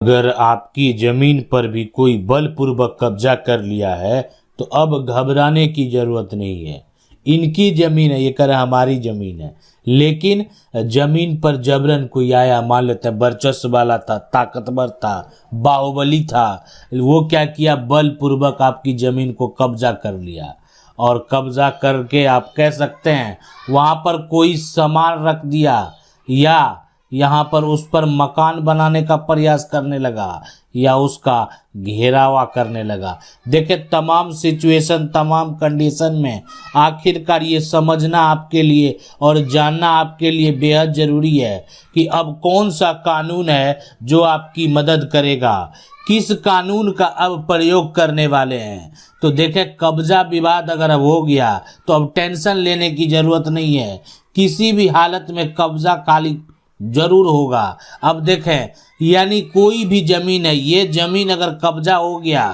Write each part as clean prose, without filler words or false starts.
अगर आपकी जमीन पर भी कोई बलपूर्वक कब्जा कर लिया है तो अब घबराने की जरूरत नहीं है। इनकी जमीन है, ये कह रहा है हमारी जमीन है, लेकिन जमीन पर जबरन कोई आया, मान लेते हैं वर्चस्व वाला था, ताकतवर था, बाहुबली था, वो क्या किया, बलपूर्वक आपकी जमीन को कब्जा कर लिया। और कब्जा करके आप कह सकते हैं वहां पर कोई सामान रख दिया या यहाँ पर उस पर मकान बनाने का प्रयास करने लगा या उसका घेरावा करने लगा। देखिए, तमाम सिचुएशन, तमाम कंडीशन में आखिरकार ये समझना आपके लिए और जानना आपके लिए बेहद ज़रूरी है कि अब कौन सा कानून है जो आपकी मदद करेगा, किस कानून का अब प्रयोग करने वाले हैं। तो देखें, कब्जा विवाद अगर अब हो गया तो अब टेंशन लेने की ज़रूरत नहीं है, किसी भी हालत में कब्जा खाली जरूर होगा। अब देखें, यानी कोई भी जमीन है, ये जमीन अगर कब्जा हो गया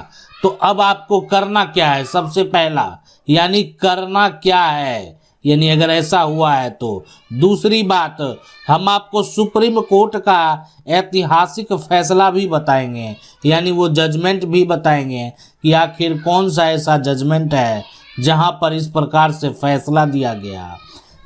तो अब आपको करना क्या है, सबसे पहला यानी करना क्या है, यानी अगर ऐसा हुआ है तो। दूसरी बात, हम आपको सुप्रीम कोर्ट का ऐतिहासिक फैसला भी बताएंगे, यानी वो जजमेंट भी बताएंगे कि आखिर कौन सा ऐसा जजमेंट है जहां पर इस प्रकार से फैसला दिया गया।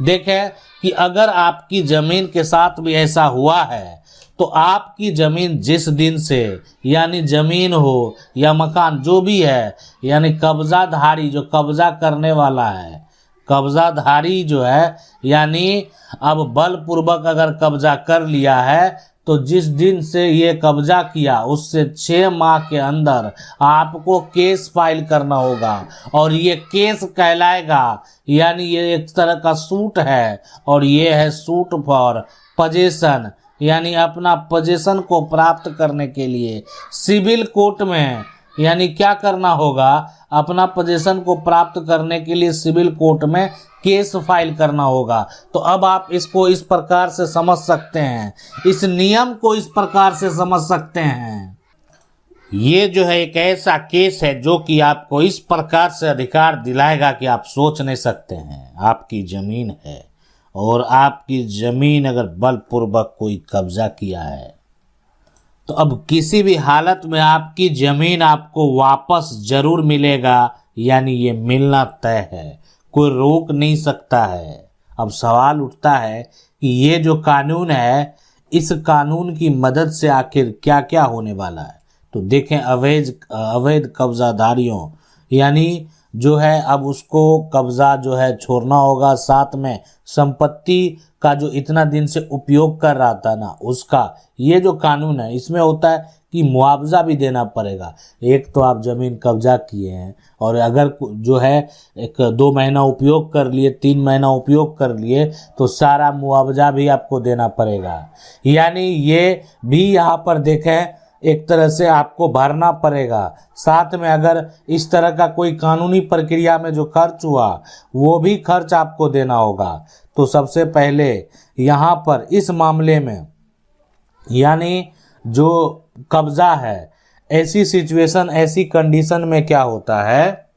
देखें कि अगर आपकी ज़मीन के साथ भी ऐसा हुआ है तो आपकी ज़मीन जिस दिन से, यानी ज़मीन हो या मकान जो भी है, यानी कब्जाधारी जो कब्जा करने वाला है, कब्जाधारी जो है, यानी अब बलपूर्वक अगर कब्जा कर लिया है तो जिस दिन से ये कब्जा किया उससे 6 माह के अंदर आपको केस फाइल करना होगा। और ये केस कहलाएगा, यानी ये एक तरह का सूट है, और ये है सूट फॉर पजेशन, यानी अपना पजेशन को प्राप्त करने के लिए सिविल कोर्ट में, यानी क्या करना होगा, अपना पोजीशन को प्राप्त करने के लिए सिविल कोर्ट में केस फाइल करना होगा। तो अब आप इसको इस प्रकार से समझ सकते हैं, इस नियम को इस प्रकार से समझ सकते हैं। ये जो है एक ऐसा केस है जो कि आपको इस प्रकार से अधिकार दिलाएगा कि आप सोच नहीं सकते हैं। आपकी ज़मीन है और आपकी ज़मीन अगर बलपूर्वक कोई कब्जा किया है तो अब किसी भी हालत में आपकी ज़मीन आपको वापस जरूर मिलेगा, यानी ये मिलना तय है, कोई रोक नहीं सकता है। अब सवाल उठता है कि ये जो कानून है, इस कानून की मदद से आखिर क्या क्या होने वाला है। तो देखें, अवैध कब्जाधारियों, यानी जो है अब उसको कब्जा जो है छोड़ना होगा, साथ में संपत्ति का जो इतना दिन से उपयोग कर रहा था ना उसका, ये जो कानून है इसमें होता है कि मुआवजा भी देना पड़ेगा। एक तो आप ज़मीन कब्जा किए हैं और अगर जो है 1-2 महीना उपयोग कर लिए, 3 महीना उपयोग कर लिए, तो सारा मुआवजा भी आपको देना पड़ेगा। यानी ये भी यहाँ पर देखें, एक तरह से आपको भरना पड़ेगा। साथ में अगर इस तरह का कोई कानूनी प्रक्रिया में जो खर्च हुआ वो भी खर्च आपको देना होगा। तो सबसे पहले यहाँ पर इस मामले में, यानी जो कब्जा है, ऐसी सिचुएशन, ऐसी कंडीशन में क्या होता है,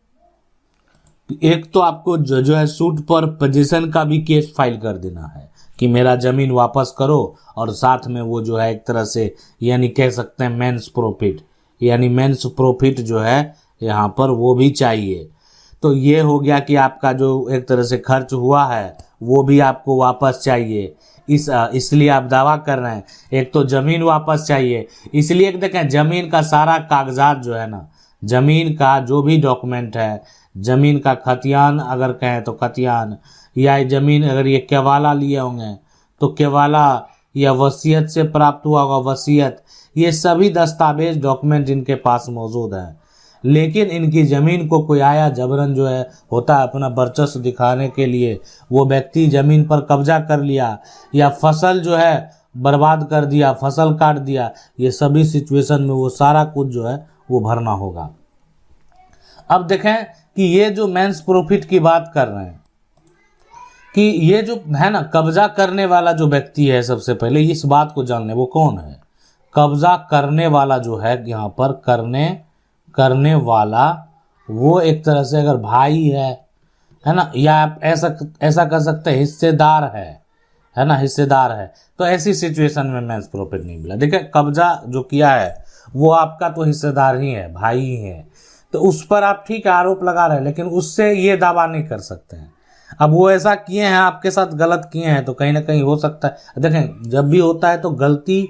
एक तो आपको जो है सूट पर पोजीशन का भी केस फाइल कर देना है कि मेरा ज़मीन वापस करो, और साथ में वो जो है एक तरह से, यानी कह सकते हैं मेंस प्रॉफिट, यानी मेंस प्रॉफिट जो है यहाँ पर वो भी चाहिए। तो ये हो गया कि आपका जो एक तरह से खर्च हुआ है वो भी आपको वापस चाहिए। इसलिए आप दावा कर रहे हैं, एक तो ज़मीन वापस चाहिए, इसलिए देखें ज़मीन का सारा कागजात जो है ना, ज़मीन का जो भी डॉक्यूमेंट है, ज़मीन का खतियान अगर कहें तो खतियान, या ज़मीन अगर ये केवाला लिए होंगे तो केवाला, या वसीयत से प्राप्त हुआ होगा वसीयत, ये सभी दस्तावेज डॉक्यूमेंट इनके पास मौजूद हैं। लेकिन इनकी ज़मीन को कोई आया जबरन जो है होता है अपना वर्चस्व दिखाने के लिए, वो व्यक्ति ज़मीन पर कब्जा कर लिया या फसल जो है बर्बाद कर दिया, फसल काट दिया, ये सभी सिचुएशन में वो सारा कुछ जो है वो भरना होगा। अब देखें कि ये जो मेंस प्रॉफिट की बात कर रहे हैं कि ये जो है ना कब्जा करने वाला जो व्यक्ति है, सबसे पहले इस बात को जान लें वो कौन है। कब्जा करने वाला जो है यहाँ पर करने वाला वो एक तरह से अगर भाई है ना, या आप ऐसा कर सकते हैं हिस्सेदार है, है ना, हिस्सेदार है, तो ऐसी सिचुएशन में मेंस प्रॉफिट नहीं मिला। देखिए कब्जा जो किया है वो आपका तो हिस्सेदार ही है, भाई ही है, तो उस पर आप ठीक है आरोप लगा रहे हैं, लेकिन उससे ये दावा नहीं कर सकते हैं। अब वो ऐसा किए हैं, आपके साथ गलत किए हैं, तो कहीं ना कहीं हो सकता है। देखें जब भी होता है तो गलती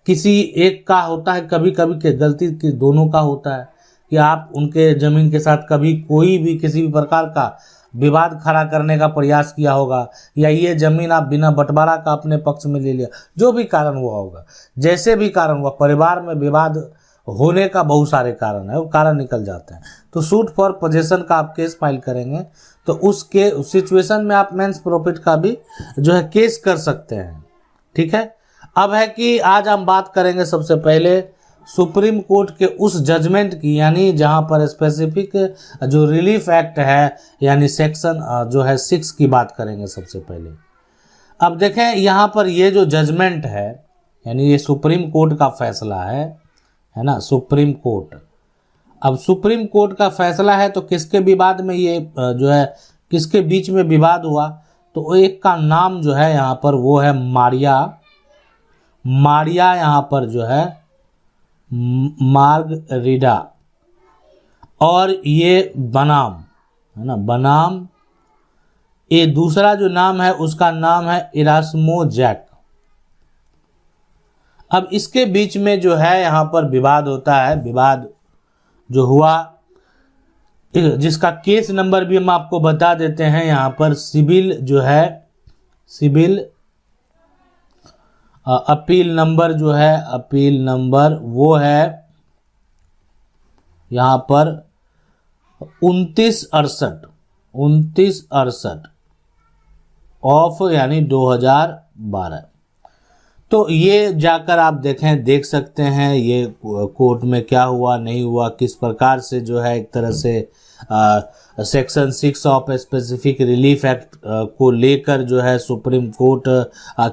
किसी एक का होता है, कभी कभी के गलती के दोनों का होता है, कि आप उनके ज़मीन के साथ कभी कोई भी किसी भी प्रकार का विवाद खड़ा करने का प्रयास किया होगा, या ये ज़मीन आप बिना बंटवारा का अपने पक्ष में ले लिया, जो भी कारण हुआ होगा, जैसे भी कारण हुआ, परिवार में विवाद होने का बहुत सारे कारण है, वो कारण निकल जाते हैं। तो सूट फॉर पोजेशन का आप केस फाइल करेंगे तो उसके उस सिचुएशन में आप मेंस प्रॉफिट का भी जो है केस कर सकते हैं। ठीक है, अब है कि आज हम बात करेंगे सबसे पहले सुप्रीम कोर्ट के उस जजमेंट की, यानी जहां पर स्पेसिफिक जो रिलीफ एक्ट है यानी सेक्शन जो है 6 की बात करेंगे सबसे पहले। अब देखें यहाँ पर ये जो जजमेंट है, यानी ये सुप्रीम कोर्ट का फैसला है ना, सुप्रीम कोर्ट। अब सुप्रीम कोर्ट का फैसला है तो किसके विवाद में ये जो है किसके बीच में विवाद हुआ, तो एक का नाम जो है यहाँ पर वो है मारिया यहाँ पर जो है मार्गरीटा, और ये बनाम है ना, बनाम। ये दूसरा जो नाम है उसका नाम है इरास्मो जैक। अब इसके बीच में जो है यहाँ पर विवाद होता है, विवाद जो हुआ, जिसका केस नंबर भी हम आपको बता देते हैं। यहाँ पर सिविल जो है, सिविल अपील नंबर जो है, अपील नंबर वो है यहाँ पर 2968 ऑफ यानी 2012। तो ये जाकर आप देख सकते हैं ये कोर्ट में क्या हुआ नहीं हुआ, किस प्रकार से जो है एक तरह से section 6 of specific relief act को लेकर जो है सुप्रीम कोर्ट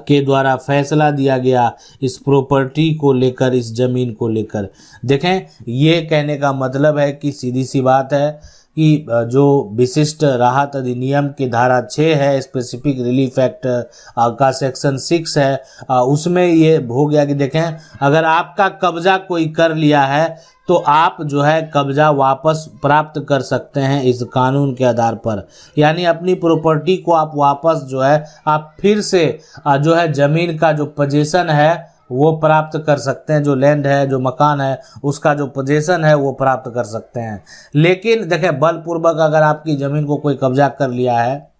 के द्वारा फैसला दिया गया इस प्रॉपर्टी को लेकर, इस ज़मीन को लेकर। देखें ये कहने का मतलब है कि सीधी सी बात है कि जो विशिष्ट राहत अधिनियम की धारा 6 है, स्पेसिफिक रिलीफ एक्ट का सेक्शन 6 है, उसमें ये हो गया कि देखें अगर आपका कब्जा कोई कर लिया है तो आप जो है कब्जा वापस प्राप्त कर सकते हैं इस कानून के आधार पर, यानी अपनी प्रॉपर्टी को आप वापस जो है आप फिर से जो है ज़मीन का जो पोजीशन है वो प्राप्त कर सकते हैं, जो लैंड है, जो मकान है, उसका जो पोजीशन है वो प्राप्त कर सकते हैं। लेकिन देखें बलपूर्वक अगर आपकी ज़मीन को कोई कब्जा कर लिया है,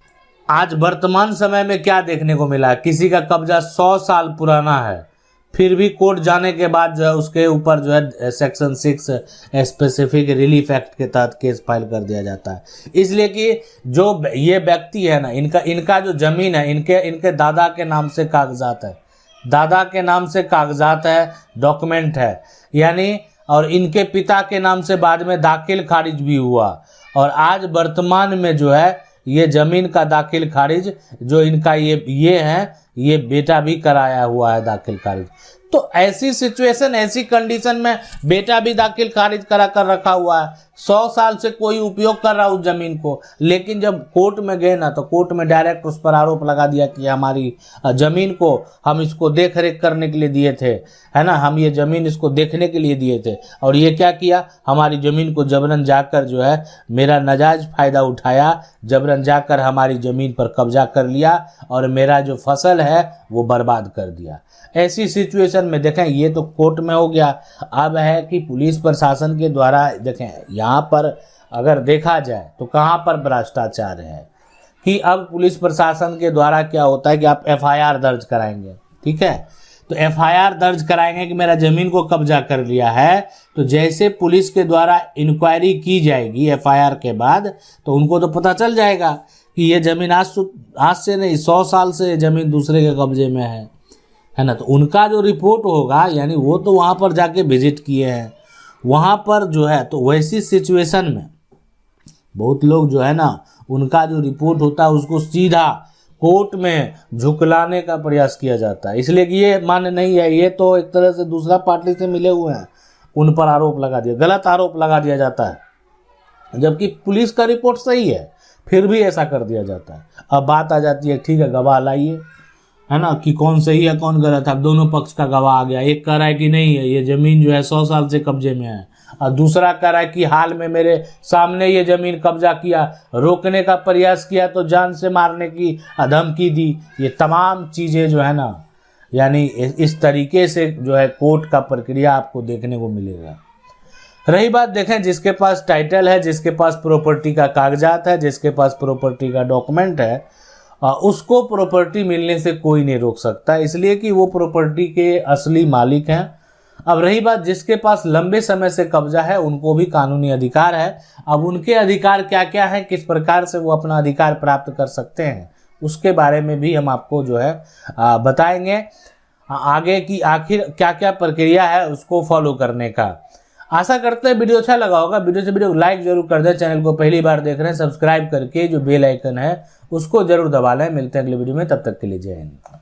आज वर्तमान समय में क्या देखने को मिला है, किसी का कब्जा 100 साल पुराना है, फिर भी कोर्ट जाने के बाद जो है उसके ऊपर जो है सेक्शन 6 स्पेसिफिक रिलीफ एक्ट के तहत केस फाइल कर दिया जाता है। इसलिए कि जो ये व्यक्ति है ना, इनका जो ज़मीन है, इनके दादा के नाम से कागजात है, दादा के नाम से कागजात है, डॉक्यूमेंट है, यानी और इनके पिता के नाम से बाद में दाखिल खारिज भी हुआ, और आज वर्तमान में जो है ये ज़मीन का दाखिल खारिज जो इनका ये है, ये बेटा भी कराया हुआ है दाखिल खारिज। तो ऐसी सिचुएशन, ऐसी कंडीशन में बेटा भी दाखिल खारिज करा कर रखा हुआ है, 100 साल से कोई उपयोग कर रहा उस जमीन को, लेकिन जब कोर्ट में गए ना तो कोर्ट में डायरेक्ट उस पर आरोप लगा दिया कि हमारी जमीन को हम इसको देख रेख करने के लिए दिए थे, है ना, हम ये ज़मीन इसको देखने के लिए दिए थे, और ये क्या किया, हमारी ज़मीन को जबरन जाकर जो है मेरा नाजायज़ फ़ायदा उठाया, जबरन जाकर हमारी ज़मीन पर कब्जा कर लिया और मेरा जो फसल है वो बर्बाद कर दिया। ऐसी सिचुएशन में देखें ये तो कोर्ट में हो गया। अब है कि पुलिस प्रशासन के द्वारा, देखें यहाँ पर अगर देखा जाए तो कहाँ पर भ्रष्टाचार है कि अब पुलिस प्रशासन के द्वारा क्या होता है कि आप एफआईआर दर्ज कराएंगे, ठीक है, तो एफआईआर दर्ज कराएंगे कि मेरा ज़मीन को कब्जा कर लिया है, तो जैसे पुलिस के द्वारा इंक्वायरी की जाएगी एफआईआर के बाद तो उनको तो पता चल जाएगा कि ये ज़मीन आज से नहीं 100 साल से ज़मीन दूसरे के कब्जे में है ना। तो उनका जो रिपोर्ट होगा, यानी वो तो वहाँ पर जाके विजिट किए हैं, वहाँ पर जो है, तो वैसी सिचुएशन में बहुत लोग जो है ना उनका जो रिपोर्ट होता है उसको सीधा कोर्ट में झुकलाने का प्रयास किया जाता है, इसलिए कि ये मान्य नहीं है, ये तो एक तरह से दूसरा पार्टी से मिले हुए हैं, उन पर आरोप लगा दिया, गलत आरोप लगा दिया जाता है, जबकि पुलिस का रिपोर्ट सही है फिर भी ऐसा कर दिया जाता है। अब बात आ जाती है ठीक है गवाह लाइए, है ना, कि कौन सही है कौन गलत है। अब दोनों पक्ष का गवाह आ गया, एक कह रहा है कि नहीं है ये ज़मीन जो है 100 साल से कब्जे में है, और दूसरा कह रहा है कि हाल में मेरे सामने ये ज़मीन कब्जा किया, रोकने का प्रयास किया तो जान से मारने की धमकी दी। ये तमाम चीज़ें जो है ना, यानी इस तरीके से जो है कोर्ट का प्रक्रिया आपको देखने को मिलेगा। रही बात देखें जिसके पास टाइटल है, जिसके पास प्रॉपर्टी का कागजात है, जिसके पास प्रॉपर्टी का डॉक्यूमेंट है, उसको प्रॉपर्टी मिलने से कोई नहीं रोक सकता, इसलिए कि वो प्रॉपर्टी के असली मालिक हैं। अब रही बात जिसके पास लंबे समय से कब्जा है, उनको भी कानूनी अधिकार है। अब उनके अधिकार क्या क्या हैं, किस प्रकार से वो अपना अधिकार प्राप्त कर सकते हैं, उसके बारे में भी हम आपको जो है बताएंगे आगे की आखिर क्या क्या प्रक्रिया है उसको फॉलो करने का। आशा करते हैं वीडियो अच्छा लगा होगा। वीडियो को लाइक जरूर कर दें। चैनल को पहली बार देख रहे हैं सब्सक्राइब करके जो बेल आइकन है उसको जरूर दबा लें। मिलते हैं अगले वीडियो में, तब तक के लिए जय हिंद।